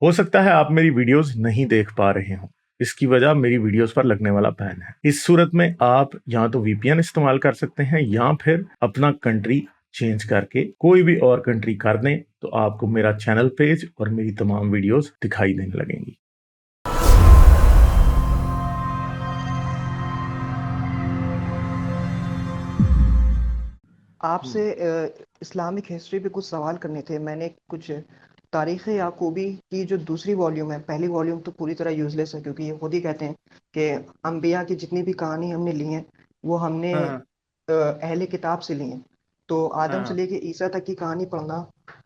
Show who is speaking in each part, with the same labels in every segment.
Speaker 1: हो सकता है आप मेरी वीडियोस नहीं देख पा रहे हो। इसकी वजह मेरी वीडियोस पर लगने वाला बैन है। इस सूरत में आप या तो वीपीएन इस्तेमाल कर सकते हैं या फिर अपना कंट्री चेंज करके कोई भी और कंट्री कर दें, तो आपको मेरा चैनल पेज और मेरी तमाम वीडियोस दिखाई देने लगेंगी।
Speaker 2: आपसे इस्लामिक हिस्ट्री पे कुछ सवाल करने थे। मैंने कुछ तारीख़ याकूबी की जो दूसरी वॉल्यूम है, पहली वॉल्यूम तो पूरी तरह यूज़लेस है, क्योंकि ये खुद ही कहते हैं कि अंबिया की जितनी भी कहानी हमने ली हैं वो हमने
Speaker 1: हाँ
Speaker 2: अहले किताब से ली हैं। तो आदम से
Speaker 1: हाँ
Speaker 2: लेके ईसा तक की कहानी पढ़ना,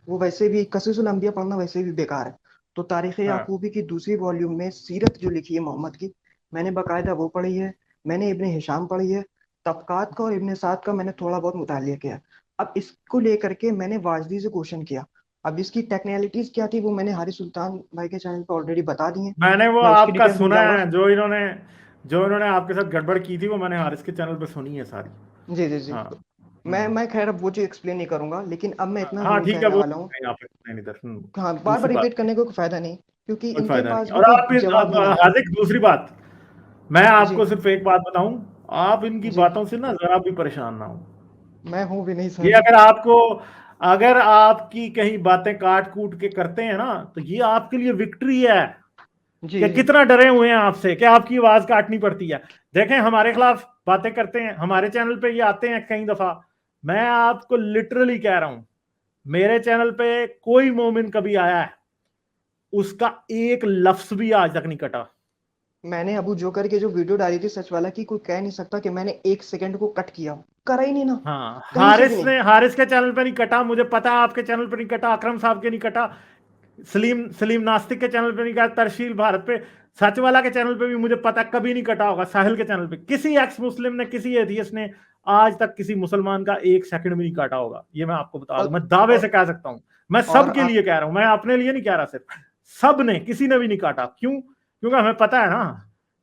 Speaker 2: वो वैसे भी कसीसुल अंबिया पढ़ना वैसे भी बेकार है। तो तारीख़
Speaker 1: हाँ
Speaker 2: याकूबी की दूसरी वॉल्यूम में सीरत जो लिखी है मोहम्मद की, मैंने बाकायदा वो पढ़ी है। मैंने इब्ने हिशाम पढ़ी है। तबकात का और इब्ने साद का मैंने थोड़ा बहुत मुतालिया किया। अब इसको लेकर के मैंने वाजदी से क्वेश्चन किया। अब इसकी टेक्निकलिटीज क्या थी वो मैंने हारिस सुल्तान भाई के चैनल पर ऑलरेडी बता दी है।
Speaker 1: मैंने वो
Speaker 2: मैं उसकी
Speaker 1: आपका
Speaker 2: डिटेल में
Speaker 1: सुना
Speaker 2: जाऊंगा।
Speaker 1: है, जो इन्होंने आपके साथ गड़बड़ की थी वो मैंने हारिस के चैनल पे सुनी है सारी।
Speaker 2: जी जी जी।
Speaker 1: हाँ।
Speaker 2: मैं खैर अब वो चीज एक्सप्लेन नहीं करूंगा, लेकिन अब मैं इतना
Speaker 1: हाँ
Speaker 2: जरूर
Speaker 1: ठीक है,
Speaker 2: कहने
Speaker 1: वो
Speaker 2: वाला हूँ।
Speaker 1: नहीं आप नहीं इधर
Speaker 2: हाँ, बार बार
Speaker 1: दूसरी बात,
Speaker 2: रिपीट करने का कोई फायदा नहीं, क्योंकि
Speaker 1: कोई
Speaker 2: इनके
Speaker 1: फायदा
Speaker 2: पास
Speaker 1: नहीं।
Speaker 2: भी
Speaker 1: और
Speaker 2: कोई
Speaker 1: आप भी
Speaker 2: जवाब नहीं है।
Speaker 1: हार्दिक, दूसरी बात, मैं
Speaker 2: जी
Speaker 1: आपको सिर्फ एक बात बताऊं, आप इनकी
Speaker 2: जी।
Speaker 1: बातों से ना जरा भी परेशान ना हो।
Speaker 2: मैं हूँ भी नहीं
Speaker 1: ये
Speaker 2: सर।
Speaker 1: अगर आपकी कहीं बातें काट कूट के करते हैं ना, तो ये आपके लिए विक्ट्री है
Speaker 2: जी
Speaker 1: कि
Speaker 2: जी
Speaker 1: कितना डरे हुए हैं आपसे कि आपकी आवाज काटनी पड़ती है। देखें, हमारे खिलाफ बातें करते हैं, हमारे चैनल पे ये आते हैं कई दफा। मैं आपको लिटरली कह रहा हूं, मेरे चैनल पे कोई मोमिन कभी आया है, उसका एक लफ्ज भी आज तक नहीं कटा।
Speaker 2: मैंने अबू जोकर के जो वीडियो डाली थी सच वाला की, कोई कह नहीं सकता कि मैंने 1 सेकंड को कट किया। करा ही नहीं ना,
Speaker 1: हाँ,
Speaker 2: कहीं से भी नहीं।
Speaker 1: हारिस के चैनल पे नहीं कटा, मुझे पता है आपके चैनल पे नहीं कटा, अकरम साहब के नहीं कटा, सलीम सलीम नास्तिक के चैनल पे नहीं कटा, तरशील भारत पे, सच वाला के चैनल पे भी मुझे पता कभी नहीं कटा होगा, साहिल के चैनल पे किसी एक्स मुस्लिम ने, किसी एथियस्ट ने आज तक किसी मुसलमान का 1 सेकंड भी नहीं काटा होगा। ये मैं आपको बता दूं, मैं दावे से
Speaker 2: और
Speaker 1: कह सकता हूं। मैं
Speaker 2: और
Speaker 1: सबके लिए
Speaker 2: आप।
Speaker 1: कह रहा हूं, मैं अपने लिए नहीं कह रहा सिर्फ। सब ने, किसी ने भी नहीं काटा। क्यों? क्योंकि हमें पता है ना,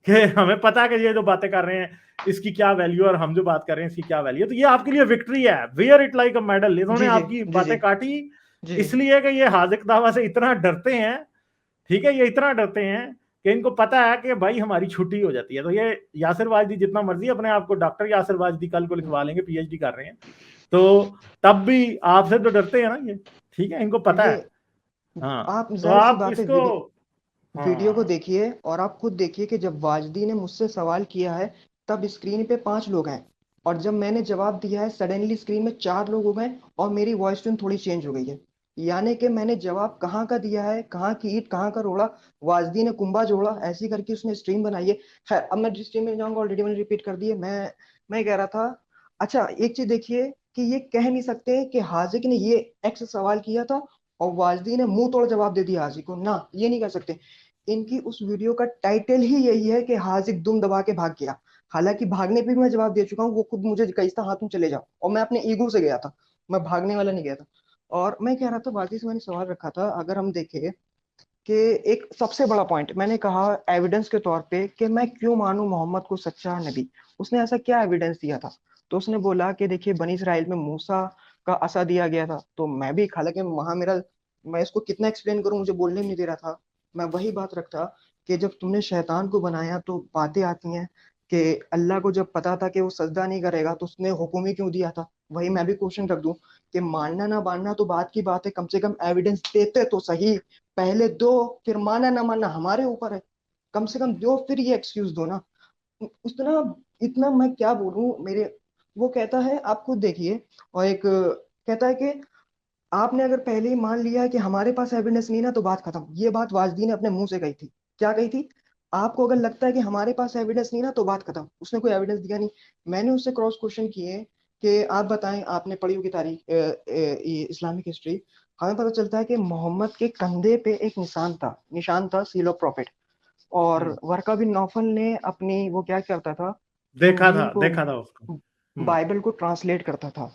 Speaker 1: कि हमें पता है कि ये जो बातें कर रहे हैं इसकी क्या वैल्यू, और हम जो बात कर रहे हैं इसकी क्या वैल्यू है। तो ये आपके लिए विक्ट्री है, where it like a medal. इन्होंने
Speaker 2: जी जी
Speaker 1: आपकी
Speaker 2: जी जी
Speaker 1: बातें काटी
Speaker 2: जी जी।
Speaker 1: इसलिए कि ये हाजिक दावा से इतना डरते हैं। ठीक है, ये इतना डरते हैं कि इनको पता है कि भाई हमारी छुट्टी हो जाती है। तो ये यासिर वाजदी जितना मर्जी अपने आप को डॉक्टर यासिर वाजदी कल को लिखवा लेंगे, पीएचडी कर रहे हैं, तो तब भी आपसे तो डरते हैं ना ये। ठीक है, इनको पता
Speaker 2: ये
Speaker 1: है। हाँ,
Speaker 2: आप
Speaker 1: तो
Speaker 2: जाहिर सी
Speaker 1: आप
Speaker 2: बात है,
Speaker 1: इसको,
Speaker 2: वीडियो को
Speaker 1: हाँ
Speaker 2: देखिए और आप खुद देखिए कि जब वाजदी ने मुझसे सवाल किया है तब स्क्रीन पे 5 लोग हैं, और जब मैंने जवाब दिया है सडनली स्क्रीन में 4 लोग हो गए और मेरी वॉइस टोन थोड़ी चेंज हो गई है। यानी कि मैंने जवाब कहाँ का दिया है, कहाँ की ईंट कहाँ का रोड़ा, वाजदी ने कुंभा जोड़ा, ऐसी करके उसने स्ट्रीम बनाई है। खैर, अब मैं जिस स्ट्रीम में जाऊंगा ऑलरेडी मैंने रिपीट कर दिए। मैं कह रहा था, अच्छा एक चीज देखिए कि ये कह नहीं सकते कि हाजिक ने ये एक्स सवाल किया था और वाजदी ने मुंह तोड़ जवाब दे दिया हाजिक को, ना ये नहीं कर सकते। इनकी उस वीडियो का टाइटल ही यही है कि हाजिक दुम दबा के भाग गया। हालांकि भागने पे भी मैं जवाब दे चुका हूँ, वो खुद मुझे कही था हाँ तुम चले जाओ, और मैं अपने ईगो से गया था, मैं भागने वाला नहीं गया था। और मैं कह रहा था, बाकी से मैंने सवाल रखा था, अगर हम देखें कि एक सबसे बड़ा पॉइंट मैंने कहा एविडेंस के तौर पे कि मैं क्यों मानूं मोहम्मद को सच्चा नबी, उसने ऐसा क्या एविडेंस दिया था। तो उसने बोला कि देखिए बनी इसराइल में मूसा का असा दिया गया था। तो मैं भी, हालांकि वहां मेरा, मैं इसको कितना एक्सप्लेन करूं मुझे बोलने भी नहीं दे रहा था। मैं वही बात रखता कि जब तुमने शैतान को बनाया तो बातें आती हैं कि अल्लाह को जब पता था कि वो सजदा नहीं करेगा तो उसने हुक्म ही क्यों दिया था। वही मैं भी क्वेश्चन रख दूं कि मानना ना मानना तो बात की बात है, कम से कम एविडेंस देते तो सही। पहले दो, फिर माना ना मानना हमारे ऊपर है। कम से कम दो, फिर ये एक्सक्यूज दो ना। उतना, इतना मैं क्या बोलूं मेरे। वो कहता है, आप खुद देखिए, और एक कहता है कि आपने अगर पहले ही मान लिया कि हमारे पास एविडेंस नहीं ना तो बात खत्म। ये बात वाजदी ने अपने मुंह से कही थी। क्या कही थी? आपको अगर लगता है कि हमारे पास एविडेंस नहीं ना तो बात खत्म। उसने कोई एविडेंस दिया नहीं। मैंने उससे क्रॉस क्वेश्चन किए कि आप बताएं, आपने पढ़ी होगी तारीख, ये इस्लामिक हिस्ट्री। हमें पता चलता है कि मोहम्मद के कंधे पे एक निशान था सील ऑफ प्रॉफिट। और
Speaker 1: हम्म,
Speaker 2: वर्का बिन नौफल ने अपनी, वो क्या करता था कि इंजील को,
Speaker 1: देखा था उसको।
Speaker 2: बाइबल को ट्रांसलेट करता था।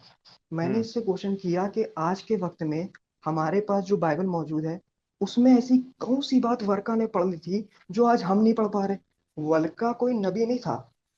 Speaker 2: मैंने
Speaker 1: हम्म,
Speaker 2: इससे क्वेश्चन किया कि आज के वक्त में हमारे पास जो बाइबल मौजूद है उसमें ऐसी कौन सी बात वर्का ने पढ़ ली थी जो आज हम नहीं पढ़ पा रहे। वर्का कोई नबी नहीं था,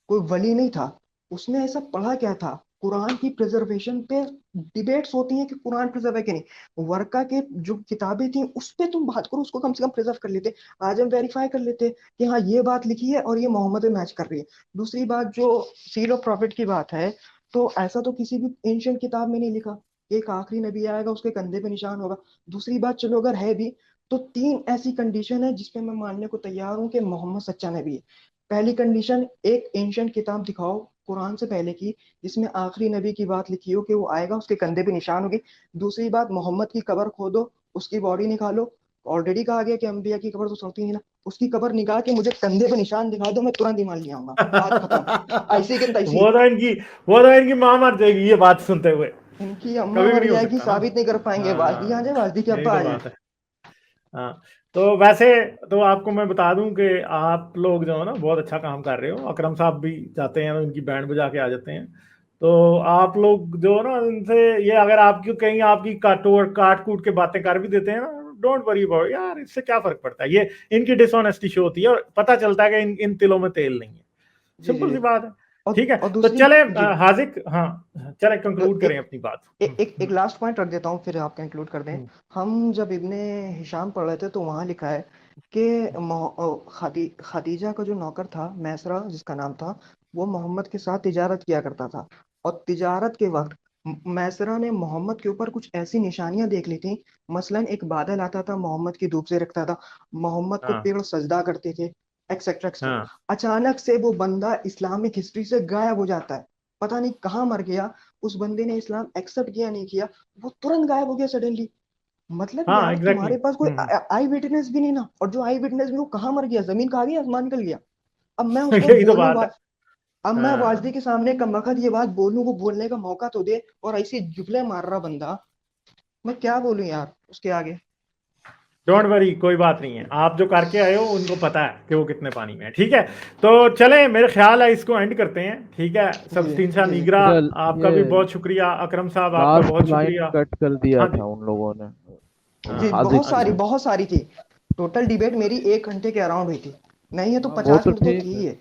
Speaker 2: कोई वली नहीं था, उसने ऐसा पढ़ा क्या था कुरान की प्रिजर्वेशन पे डिबेट्स होती हैं कि कुरान प्रिजर्व है कि नहीं। वर्का के जो किताबें थी उस पे तुम बात करो, उसको कम से कम प्रिजर्व कर लेते। आज हम वेरीफाई कर लेते कि हाँ ये बात लिखी है और ये मोहम्मद में मैच कर रही है। दूसरी बात, जो सील ऑफ प्रॉफिट की बात है, तो ऐसा तो किसी भी एंशियंट किताब में नहीं लिखा। एक आखिरी नबी आएगा, उसके कंधे पे निशान होगा। दूसरी बात, चलो अगर है भी तो तीन ऐसी कंडीशन है जिसपे मैं मानने को तैयार हूँ कि मोहम्मद सच्चा नबी है। पहली कंडीशन, एक एंशियंट किताब दिखाओ कुरान से पहले की जिसमें आखिरी नबी की बात लिखी हो कि वो आएगा, उसके कंधे पे निशान होगी। दूसरी बात, मोहम्मद की कब्र खोदो, उसकी बॉडी निकालो। ऑलरेडी कहा गया कि अंबिया की कब्र तो सड़ती नहीं ना, उसकी कब्र निकाल के मुझे कंधे पे निशान दिखा दो, मैं तुरंत ईमान ले आऊंगा। बात खत्म, ऐसी के तैसी।
Speaker 1: वो तो इनकी मां मर जाएगी ये बात सुनते हुए।
Speaker 2: इनकी अम्मा
Speaker 1: कभी भी
Speaker 2: मर
Speaker 1: नहीं हो
Speaker 2: जाएगी,
Speaker 1: सकता ना।
Speaker 2: साबित नहीं कर पाएंगे। वाजदी आ जाए, वाजदी के
Speaker 1: यही
Speaker 2: अब्बा
Speaker 1: तो
Speaker 2: आ जाए।
Speaker 1: बात है। हाँ, तो वैसे तो आपको मैं बता दूं कि आप लोग जो है ना बहुत अच्छा काम कर रहे हो। अकरम साहब भी जाते हैं, उनकी बैंड बजा के आ जाते हैं। तो आप लोग जो है ना इनसे ये, अगर आपकी कहीं आपकी काट कूट के बातें कर भी देते हैं ना, डोंट वरी अबाउट यार, इससे क्या फर्क पड़ता है। ये इनकी डिसऑनेस्टी शो होती है और पता चलता है कि इन तिलों में तेल नहीं है।
Speaker 2: जी जी
Speaker 1: सिंपल
Speaker 2: जी।
Speaker 1: सी बात है। ठीक है,
Speaker 2: और
Speaker 1: तो
Speaker 2: दूसरी,
Speaker 1: चले
Speaker 2: जी,
Speaker 1: हाजिक, हाँ चले
Speaker 2: तो
Speaker 1: कंक्लूड करें
Speaker 2: एक
Speaker 1: अपनी बात।
Speaker 2: एक लास्ट पॉइंट रख देता हूँ, फिर आप कंक्लूड कर दें।
Speaker 1: हम्म,
Speaker 2: हम जब इब्ने हिशाम पढ़ रहे थे तो वहां लिखा है कि खदीजा का जो नौकर था मैसरा जिसका नाम था, वो मोहम्मद के साथ तिजारत किया करता था। और तिजारत के वक्त मैसरा ने मोहम्मद के ऊपर कुछ ऐसी निशानियां देख ली थी। मसलन एक बादल आता था, मोहम्मद की धूप से रखता था, मोहम्मद को
Speaker 1: हाँ
Speaker 2: पेड़ सजदा करते थे, एक्सेट्रा एक्सेट्रा।
Speaker 1: हाँ।
Speaker 2: अचानक से वो बंदा इस्लामिक हिस्ट्री से गायब हो जाता है, पता नहीं कहाँ मर गया। उस बंदे ने इस्लाम एक्सेप्ट किया नहीं किया, वो तुरंत गायब हो गया सडनली। मतलब
Speaker 1: हाँ
Speaker 2: यार
Speaker 1: एग्जैक्टली
Speaker 2: तुम्हारे पास कोई
Speaker 1: exactly.
Speaker 2: आई विटनेस भी नहीं ना, और जो आई विटनेस भी, वो कहाँ मर गया, जमीन खा गया, आसमान निकल गया। अब मैं उसको
Speaker 1: यही तो
Speaker 2: बोलूं
Speaker 1: बात है।
Speaker 2: अब मैं वाजदी
Speaker 1: हाँ,
Speaker 2: के सामने कम वक्त ये बात बोलूं, वो बोलने का मौका तो दे, और ऐसे जुगले मार रहा बंदा, मैं क्या बोलूं यार उसके आगे।
Speaker 1: डोंट वरी, कोई बात नहीं है। आप जो करके आए हो उनको पता है कि वो कितने पानी में है। ठीक है, तो चलें, मेरे ख्याल है इसको एंड करते हैं। ठीक है,
Speaker 2: जी जी
Speaker 1: सबस्तीन शाह
Speaker 2: जी जी।
Speaker 1: नीगरा,
Speaker 3: चल,
Speaker 1: आपका
Speaker 3: ये
Speaker 1: भी बहुत शुक्रिया। अकरम साहब आपका
Speaker 3: लास्ट
Speaker 1: बहुत
Speaker 3: लाइन
Speaker 1: शुक्रिया।
Speaker 3: कट कर दिया
Speaker 1: हाँ जी,
Speaker 3: था उन लोगों ने,
Speaker 2: जी,
Speaker 1: हाँ
Speaker 3: हाजिक
Speaker 2: बहुत
Speaker 1: हाँ जी।
Speaker 2: सारी
Speaker 3: ने।
Speaker 2: बहुत सारी थी। टोटल डिबेट मेरी 1 घंटे के अराउंड हुई थी। नहीं है तो
Speaker 3: हाँ, वो
Speaker 2: पचास
Speaker 3: तो
Speaker 2: मिनट तो
Speaker 3: ठीक
Speaker 2: थी
Speaker 3: है।
Speaker 2: ही है।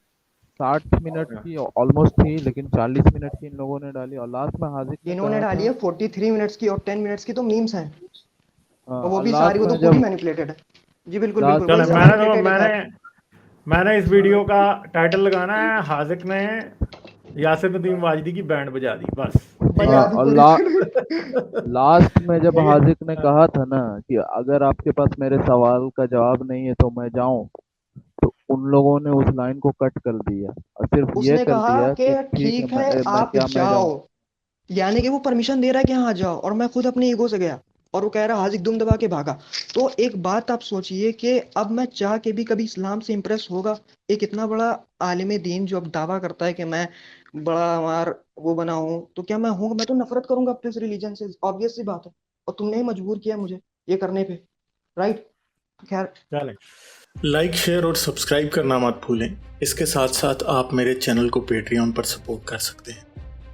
Speaker 3: 60 मिनट की ऑलमोस्ट थी, लेकिन 40 मिनट की इन लोगों ने डाली, और लास्ट में हाजिक ने
Speaker 2: इन्होंने
Speaker 3: कहा
Speaker 2: डाली
Speaker 3: था।
Speaker 2: है 43 मिनट्स की, और 10 मिनट्स की तो मीम्स हैं। और वो
Speaker 3: और
Speaker 2: भी सारी,
Speaker 3: लास्ट
Speaker 2: वो तो
Speaker 3: में
Speaker 2: खुद ही
Speaker 3: जब
Speaker 2: मैनिपुलेटेड है। जी बिल्कुल बिल्कुल,
Speaker 3: लास्ट
Speaker 2: वही
Speaker 1: चले,
Speaker 2: सब
Speaker 1: मैंने
Speaker 2: मैनिपुलेटेड है
Speaker 1: मैंने
Speaker 2: खैर।
Speaker 1: मैंने इस वीडियो का टाइटल लगाना है, हाजिक ने यासिर वाजदी की बैंड बजा दी, बस। ठीक है।
Speaker 2: बजा दी
Speaker 3: और
Speaker 2: पूरी
Speaker 3: लास्ट में जब
Speaker 1: ठीक
Speaker 3: हाजिक ने
Speaker 1: है।
Speaker 3: कहा था ना कि अगर आपके पास मेरे सवाल का जवाब नहीं है तो मैं जाऊं, तो उन लोगों ने उस लाइन को कट कर दिया और सिर्फ ये
Speaker 2: उसने
Speaker 3: कर
Speaker 2: कहा
Speaker 3: दिया
Speaker 2: कि
Speaker 3: कि ठीक है,
Speaker 2: ठीक है
Speaker 3: मैं
Speaker 2: आप
Speaker 3: क्या मैं
Speaker 2: जाओ,
Speaker 3: जाऊं।
Speaker 2: यानी कि वो परमिशन दे रहा है कि हाँ जाओ, और मैं खुद अपने ईगो से गया, और वो कह रहा हाजिक दुम दबा के भागा। तो एक बात आप सोचिए कि अब मैं चाह के भी कभी इस्लाम से इम्प्रेस होगा? एक इतना बड़ा आलिम दीन जो अब दावा करता है कि मैं बड़ा हमार वो बना हूं, तो क्या मैं हूँ? मैं तो नफरत करूंगा अपने इस रिलीजन से, ऑब्वियस सी बात है। और तुमने ही मजबूर किया मुझे ये करने पे, राइट? खैर,
Speaker 1: चलें।
Speaker 4: लाइक, शेयर और सब्सक्राइब करना मत भूलें। इसके साथ साथ आप मेरे चैनल को पेट्रियन पर सपोर्ट कर सकते हैं।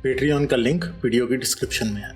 Speaker 4: पेट्रियन का लिंक वीडियो की डिस्क्रिप्शन में है।